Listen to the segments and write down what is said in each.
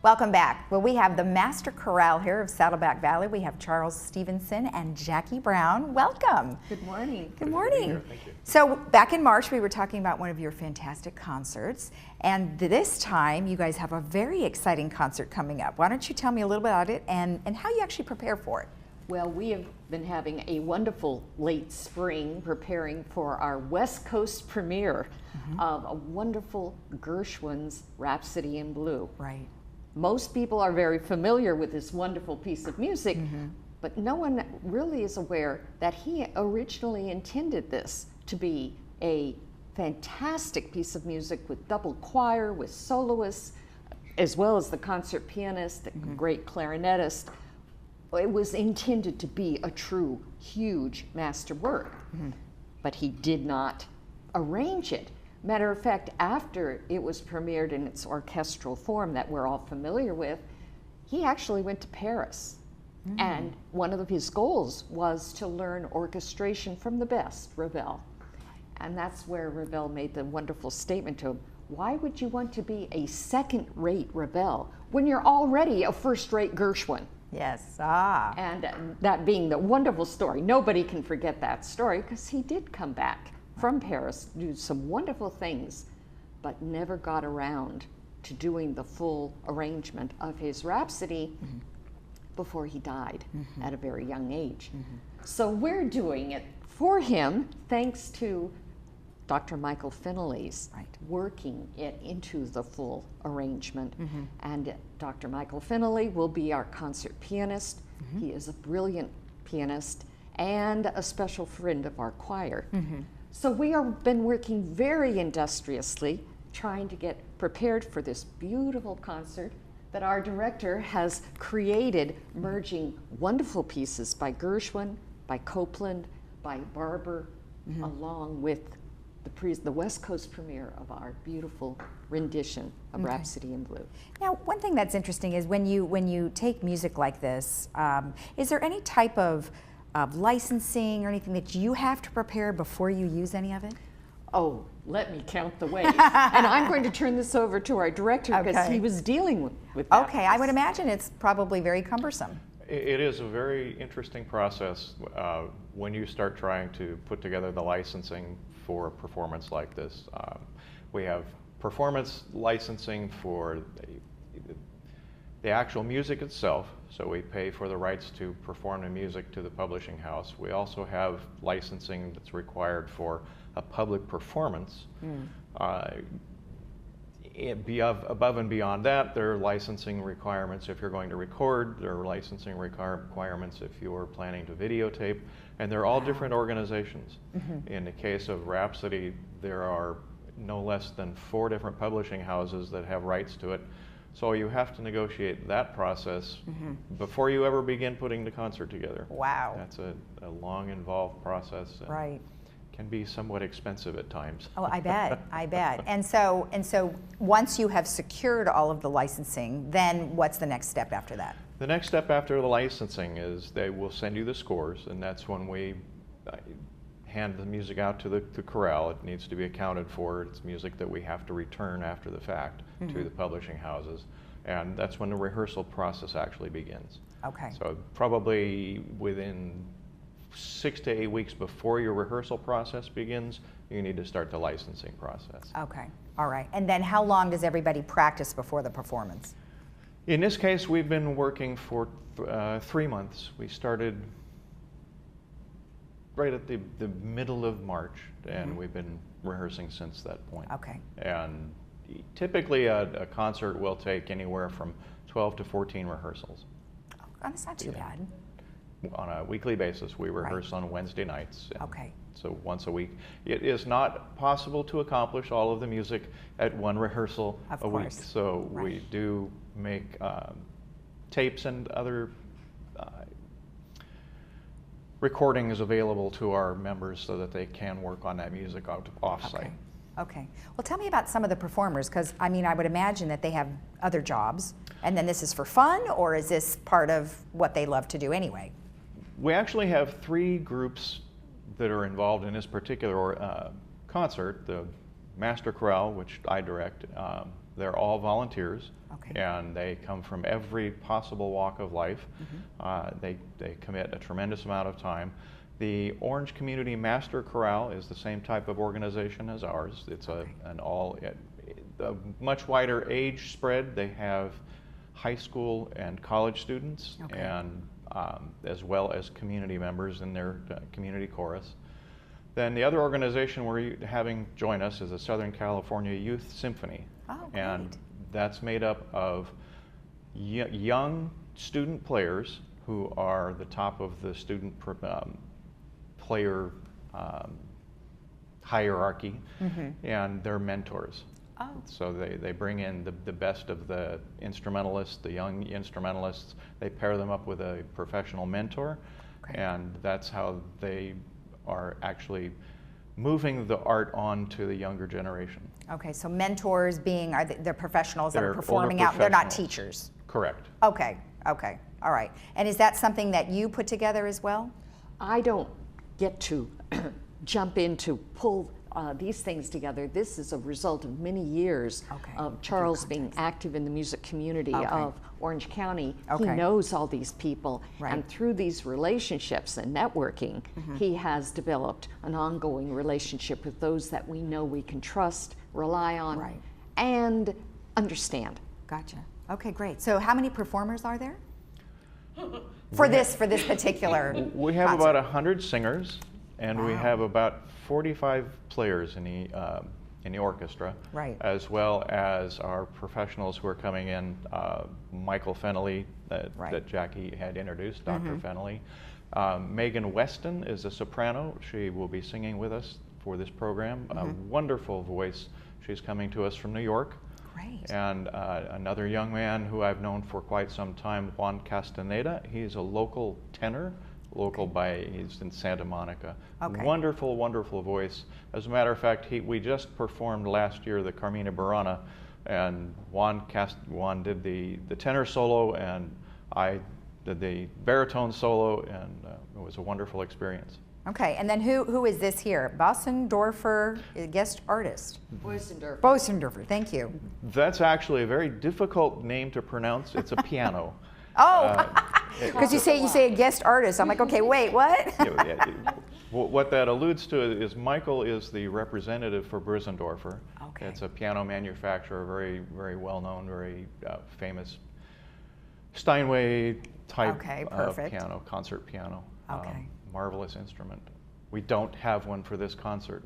Welcome back. Well, we have the Master Chorale here of Saddleback Valley. We have Charles Stevenson and Jackie Brown. Welcome. Good morning. Good morning. Thank you. So back in March, we were talking about one of your fantastic concerts, and this time you guys have a very exciting concert coming up. Why don't you tell me a little bit about it and how you actually prepare for it? Well, we have been having a wonderful late spring preparing for our West Coast premiere of a wonderful Gershwin's Rhapsody in Blue. Right. Most people are very familiar with this wonderful piece of music, but no one really is aware that he originally intended this to be a fantastic piece of music with double choir, with soloists, as well as the concert pianist, the great clarinetist. It was intended to be a true, huge masterwork, but he did not arrange it. Matter of fact, after it was premiered in its orchestral form that we're all familiar with, he actually went to Paris. And one of his goals was to learn orchestration from the best, Ravel. And that's where Ravel made the wonderful statement to him, why would you want to be a second-rate Ravel when you're already a first-rate Gershwin? Yes. And that being the wonderful story, nobody can forget that story because he did come back from Paris, do some wonderful things, but never got around to doing the full arrangement of his Rhapsody before he died at a very young age. So we're doing it for him thanks to Dr. Michael Finley's working it into the full arrangement. And Dr. Michael Finley will be our concert pianist. He is a brilliant pianist and a special friend of our choir. So we have been working very industriously trying to get prepared for this beautiful concert that our director has created, merging wonderful pieces by Gershwin, by Copland, by Barber, along with the West Coast premiere of our beautiful rendition of Rhapsody in Blue. Now, one thing that's interesting is when you take music like this, is there any type of licensing or anything that you have to prepare before you use any of it? Oh, let me count the ways. And I'm going to turn this over to our director because he was dealing with that. Okay, I would imagine it's probably very cumbersome. It is a very interesting process when you start trying to put together the licensing for a performance like this. We have performance licensing for the actual music itself, so we pay for the rights to perform the music to the publishing house. We also have licensing that's required for a public performance. Above and beyond that, there are licensing requirements if you're going to record, there are licensing requirements if you're planning to videotape, and they're all different organizations. In the case of Rhapsody, there are no less than 4 different publishing houses that have rights to it. So you have to negotiate that process before you ever begin putting the concert together. Wow. That's a long, involved process. Right. Can be somewhat expensive at times. Oh, I bet, I bet. And so once you have secured all of the licensing, then what's the next step after that? The next step after the licensing is they will send you the scores, and that's when we hand the music out to the chorale. It needs to be accounted for. It's music that we have to return after the fact to the publishing houses, and that's when the rehearsal process actually begins. Okay. So probably within 6 to 8 weeks before your rehearsal process begins, you need to start the licensing process. Okay, all right. And then how long does everybody practice before the performance? In this case, we've been working for 3 months. We started right at the middle of March, and we've been rehearsing since that point. Okay. And typically a concert will take anywhere from 12 to 14 rehearsals. Oh, that's not too bad. On a weekly basis, we rehearse on Wednesday nights. Okay. So once a week. It is not possible to accomplish all of the music at one rehearsal a week. So we do make tapes and other recordings available to our members so that they can work on that music off-site. Okay. Okay. Well, tell me about some of the performers, because I mean, I would imagine that they have other jobs, and then this is for fun, or is this part of what they love to do anyway? We actually have 3 groups that are involved in this particular concert: the Master Chorale, which I direct, they're all volunteers. Okay. And they come from every possible walk of life. They commit a tremendous amount of time. The Orange Community Master Chorale is the same type of organization as ours. It's a much wider age spread. They have high school and college students, and as well as community members in their community chorus. Then the other organization we're having join us is the Southern California Youth Symphony. Oh, great. And that's made up of young student players who are the top of the student player hierarchy, and they're mentors. Oh. So they bring in the best of the instrumentalists, the young instrumentalists. They pair them up with a professional mentor, and that's how they are actually moving the art on to the younger generation. Okay, so mentors being, they're professionals that They're are performing older out, they're not professionals. teachers? Correct. Okay, okay, all right. And is that something that you put together as well? I don't get to jump in to pull these things together. This is a result of many years of Charles being active in the music community of Orange County. He knows all these people, and through these relationships and networking, he has developed an ongoing relationship with those that we know we can trust, rely on, and understand. Gotcha. Okay, great. So how many performers are there? For this particular We have concert? about 100 singers, and we have about 45 players in the orchestra, as well as our professionals who are coming in. Michael Fennelly, that Jackie had introduced, Dr. Fennelly. Megan Weston is a soprano. She will be singing with us for this program. A wonderful voice. She's coming to us from New York. Great. And another young man who I've known for quite some time, Juan Castaneda. He's a local tenor. He's in Santa Monica. Wonderful, wonderful voice. As a matter of fact, we just performed last year the Carmina Burana, and Juan did the tenor solo, and I did the baritone solo, and it was a wonderful experience. Okay, and then who is this here? Bosendorfer, guest artist? Bosendorfer. Bosendorfer, thank you. That's actually a very difficult name to pronounce. It's a piano. Oh, because you say a guest artist. I'm like, okay, wait, what? What that alludes to is Michael is the representative for Bosendorfer. Okay. It's a piano manufacturer, very, very well known, very famous Steinway type of piano, concert piano. Marvelous instrument. We don't have one for this concert.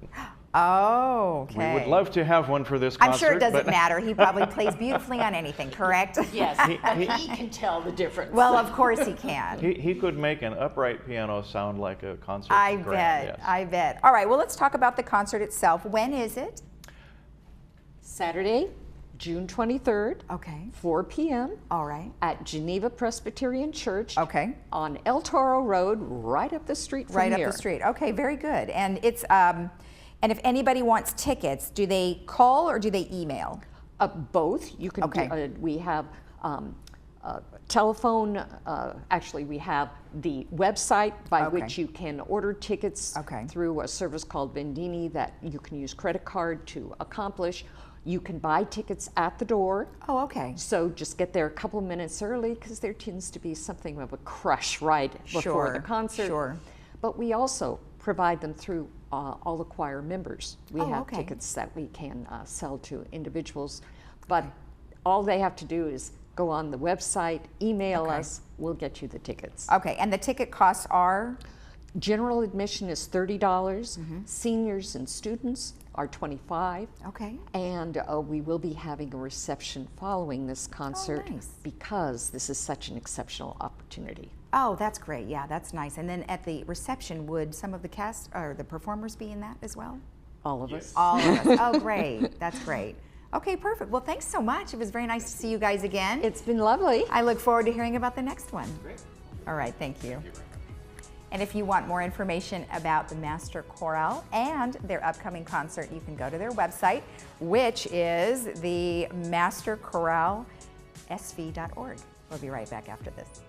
Oh, okay. We would love to have one for this concert. I'm sure it doesn't matter. He probably plays beautifully on anything, correct? Yes, he can tell the difference. Well, of course he can. He could make an upright piano sound like a concert. I bet. All right, well, let's talk about the concert itself. When is it? Saturday, June 23rd, 4 p.m. All right. At Geneva Presbyterian Church. Okay. On El Toro Road, right up the street from here. Right up the street. Okay, very good. And it's and if anybody wants tickets, do they call or do they email? Both. You can. Do, we have telephone. Actually, we have the website by which you can order tickets through a service called Vendini that you can use credit card to accomplish. You can buy tickets at the door. Oh, okay. So just get there a couple minutes early because there tends to be something of a crush right before the concert. Sure. But we also provide them through all the choir members. We have tickets that we can sell to individuals. But all they have to do is go on the website, email us, we'll get you the tickets. Okay, and the ticket costs are? General admission is $30. Seniors and students are $25. Okay. And we will be having a reception following this concert because this is such an exceptional opportunity. Oh, that's great. Yeah, that's nice. And then at the reception, would some of the cast or the performers be in that as well? All of us. All of us. Oh, great. That's great. Okay, perfect. Well, thanks so much. It was very nice to see you guys again. It's been lovely. I look forward to hearing about the next one. Great. All right, thank you. And if you want more information about the Master Chorale and their upcoming concert, you can go to their website, which is the masterchoralesv.org. We'll be right back after this.